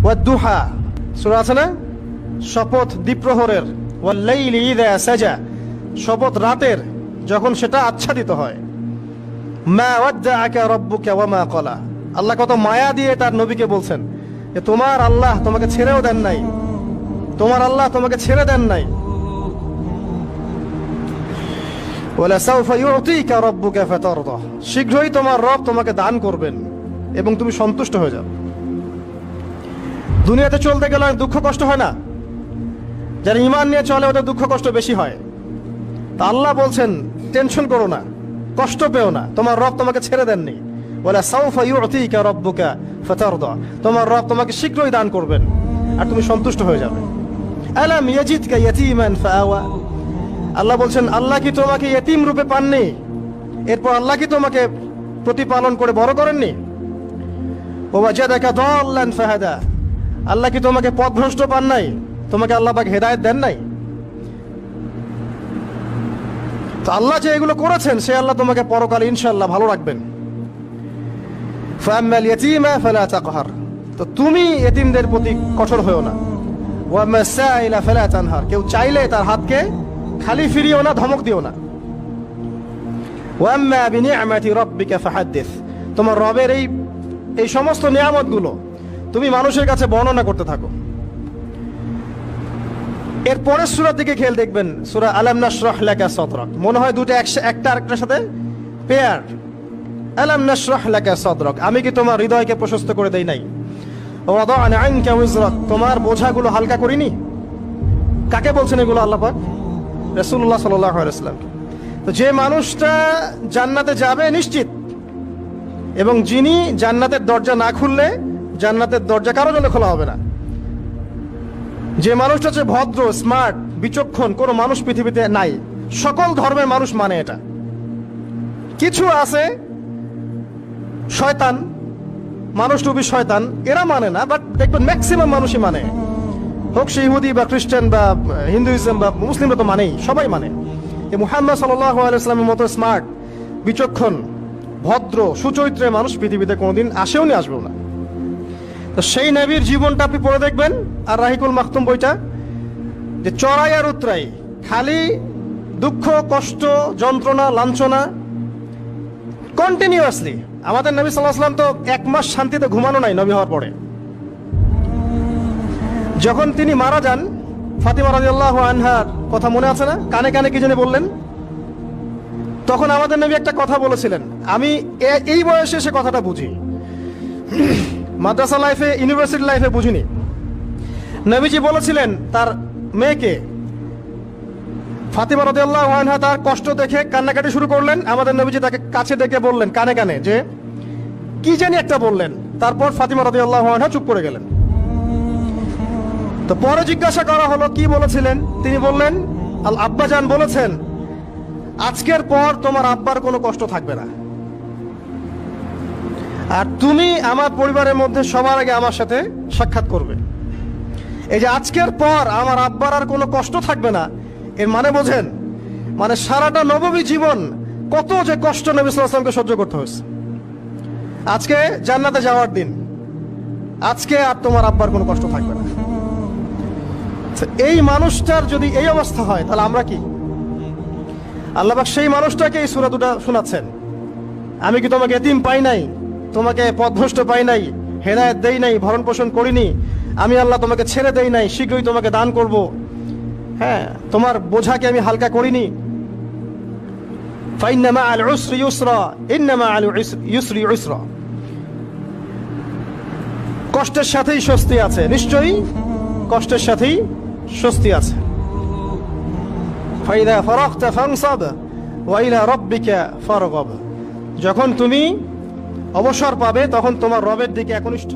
ওয়াদ-দুহা সূরা আছে না, শপথ দ্বিপ্রহরের, ওয়াল-লাইলি ইযা সাজা, শপথ রাতের যখন সেটা আচ্ছাদিত হয়। মা ওয়াদ্দাআকা রাব্বুকা ওয়া মা ক্বালা, আল্লাহ কত মায়া দিয়ে তার নবীকে বলছেন যে তোমার আল্লাহ তোমাকে ছেড়েও দেন নাই, তোমার আল্লাহ তোমাকে ছেড়ে দেন নাই। ওয়ালা সাউফা ইউতিকা রাব্বুকা ফাতারদা, শীঘ্রই তোমার রব তোমাকে দান করবেন এবং তুমি সন্তুষ্ট হয়ে যাও। দুনিয়াতে চলতে গেলে দুঃখ কষ্ট হয় না? যারা ঈমান নিয়ে চলে ওদের দুঃখ কষ্ট বেশি হয়। তা আল্লাহ বলছেন টেনশন করো না, কষ্ট পেও না, তোমার রব তোমাকে ছেড়ে দেননি। ওয়ালা সাউফা ইউতিকা রাব্বুকা ফাতারদা, তোমার রব তোমাকে শীঘ্রই দান করবেন আর তুমি সন্তুষ্ট হয়ে যাবে। আলাম ইয়াজিদকা ইয়াতীমান ফাআওয়া, আল্লাহ বলছেন আল্লাহ কি তোমাকে ইয়েতিম রূপে পাননি, এরপর আল্লাহ কি তোমাকে প্রতিপালন করে বড় করেননি? ওয়াজাদাকা দাল্লান ফাহাদা, আল্লাহ কি তোমাকে পথভ্রষ্ট পান নাই, তোমাকে আল্লাহ পাক হেদায়েত দেন নাই? তো আল্লাহ যে এগুলো করেছেন সে আল্লাহ তোমাকে পরকালে ইনশাআল্লাহ ভালো রাখবেন। ফাআম্মাল ইয়াতীমা ফালা তাকহার, তো তুমি এতিমদের প্রতি কঠোর হয়ো না। ওয়াম্মাস সাইলা ফালা তানহার, কেউ চাইলে তার হাতকে খালি ফিরিও না, ধমক দিও না। ওয়াম্মা বিনিআমাতি রাব্বিকা ফাহাদ্দিস, তোমার রবের এই সমস্ত নিয়ামতগুলো তুমি মানুষের কাছে বর্ণনা করতে থাকো। এর পরের সূরার দিকে খেয়াল দেখবেন, সূরা আলাম নাশরাহ লাকা সাদরাক, মনে হয় দুটো একটা আরেকটার সাথে পেয়ার। আলাম নাশরাহ লাকা সাদরাক, আমি কি তোমার হৃদয়কে প্রশস্ত করে দেই নাই? ওয়াদা'না আনকা উযরাক, তোমার বোঝাগুলো হালকা করিনি? কাকে বলছেন এগুলো আল্লাহ পাক? রাসূলুল্লাহ সাল্লাল্লাহু আলাইহি ওয়াসাল্লাম। তো যে মানুষটা জান্নাতে যাবে নিশ্চিত, এবং যিনি জান্নাতের দরজা না খুললে জান্নাতের দরজা কারো জন্য খোলা হবে না, যে মানুষটা হচ্ছে ভদ্র, স্মার্ট, বিচক্ষণ, কোনো মানুষ পৃথিবীতে নাই। সকল ধর্মের মানুষ মানে এটা। কিছু আছে শয়তান, মানুষ টুপি শয়তান, এরা মানে না, বাট দেখবেন ম্যাক্সিমাম মানুষই মানে, হোক সে ইহুদি বা খ্রিস্টান বা হিন্দুইজম বা মুসলিমরা তো মানেই, সবাই মানে। এই মুহাম্মদ সাল্লাল্লাহু আলাইহি ওয়াসাল্লামের মতো স্মার্ট, বিচক্ষণ, ভদ্র, সুচরিত্রের মানুষ পৃথিবীতে কোনোদিন আসেও নি, আসবেও না। তো সেই নবীর জীবনটা আপনি পড়ে দেখবেন, আর রাহিকুল মাখতুম বইটা, যে চড়াই আর উতরাই, খালি দুঃখ, কষ্ট, যন্ত্রণা, লাঞ্ছনা কন্টিনিউয়াসলি। আমাদের নবী সাল্লাল্লাহু আলাইহি ওয়াসাল্লাম তো 1 মাস শান্তিতে ঘুমানো নাই নবী হওয়ার পরে। যখন তিনি মারা যান, ফাতিমা রাদিয়াল্লাহু আনহার কথা মনে আছে না? কানে কানে কি জানি বললেন, তখন আমাদের নবী একটা কথা বলেছিলেন, আমি এই বয়সে সে কথাটা বুঝি, মাদ্রাসা লাইফে, ইউনিভার্সিটি লাইফে বুঝিনি। নবীজি বলেছিলেন তার মেয়েকে, ফাতিমা রাদিয়াল্লাহু আনহা তার কষ্ট দেখে কান্নাকাটি শুরু করলেন, আমাদের নবীজি তাকে কাছে ডেকে বললেন কানে কানে যে কি জানি একটা বললেন, তারপর ফাতিমা রাদিয়াল্লাহু আনহা চুপ করে গেলেন। তো পরে জিজ্ঞাসা করা হলো কি বলেছিলেন, তিনি বললেন আল আব্বাজান বলেছেন আজকের পর তোমার আব্বার কোনো কষ্ট থাকবে না, আর তুমি আমার পরিবারের মধ্যে সবার আগে আমার সাথে সাক্ষাৎ করবে। এই যে আজকের পর আমার আব্বার আর কোনো কষ্ট থাকবে না, এর মানে বোঝেন, মানে সারাটা নববী জীবন কত যে কষ্ট নবী সাল্লাল্লাহু আলাইহি ওয়াসাল্লামকে সহ্য করতে হয়েছে। আজকে জান্নাতে যাওয়ার দিন, আজকে আর তোমার আব্বার কোনো কষ্ট থাকবে না। এই মানুষটার যদি এই অবস্থা হয় তাহলে আমরা কি? আল্লাহ পাক সেই মানুষটাকে এই সূরা দুটো শোনাচ্ছেন, আমি কি তোমাকে এতিম পাই নাই, তোমাকে পথভ্রষ্ট পাই নাই, হেদায়েত দেই নাই, ভরণ পোষণ করিনি, আমি আল্লাহ তোমাকে ছেড়ে দেই নাই, শীঘ্রই তোমাকে দান করব, হ্যাঁ, তোমার বোঝাকে আমি হালকা করিনি। ফাইন্না মাআল উসরি ইউসরা, ইন্না মাআল ইউসরি ইউসরা, কষ্টের সাথেই স্বস্তি আছে, নিশ্চয়ই কষ্টের সাথেই স্বস্তি আছে। ফাইদা ফারাগতা ফানসাব ওয়া ইলা রাব্বিকা ফারগাব, যখন তুমি অবসর পাবে তখন তোমার রবের দিকে একনিষ্ঠ